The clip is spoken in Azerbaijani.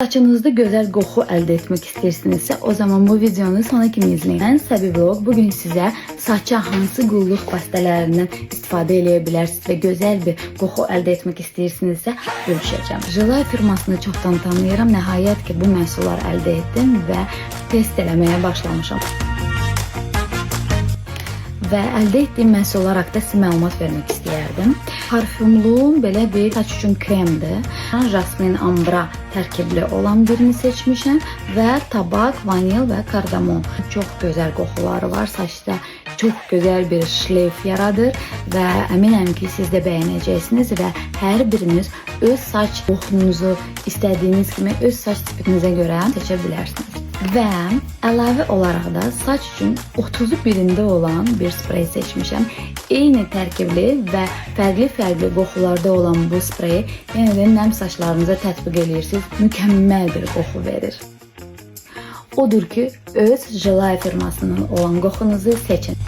Saçınızda güzel qoxu əldə etmək istəyirsinizsə, o zaman bu videonu sona kimi izləyin. Mən Səbi Vlog bugün sizə saça hansı qulluq vasitələrindən istifadə edə bilərsiniz və gözəl bir qoxu əldə etmək istəyirsinizsə bölüşəcəm. Jilay firmasını çoxdan tanıyıram. Nəhayət ki, bu məhsullar əldə etdim və test eləməyə başlamışam. Və əldə etdiyim məhsullar haqqında sizə məlumat vermək istəyərdim. Parfümlü belə bir saç üçün kremdir. Jasmin ambra tərkibli olan birini seçmişəm və tabak, vanil və kardamon. Çox gözəl qoxuları var. Saçda çox gözəl bir şleyf yaradır və əminəm ki, siz də bəyənəcəksiniz və hər biriniz öz saç qoxunuzu istədiyiniz kimi öz saç tipinizə görə seçə bilərsiniz. Və əlavə olaraq da saç üçün 31-ində olan bir sprey seçmişəm. Eyni tərkibli və fərqli qoxularda olan bu spreyi yenə də nəm saçlarınıza tətbiq edirsiniz. Mükəmməl bir qoxu verir. Odur ki, öz Jilay firmasının olan qoxunuzu seçin.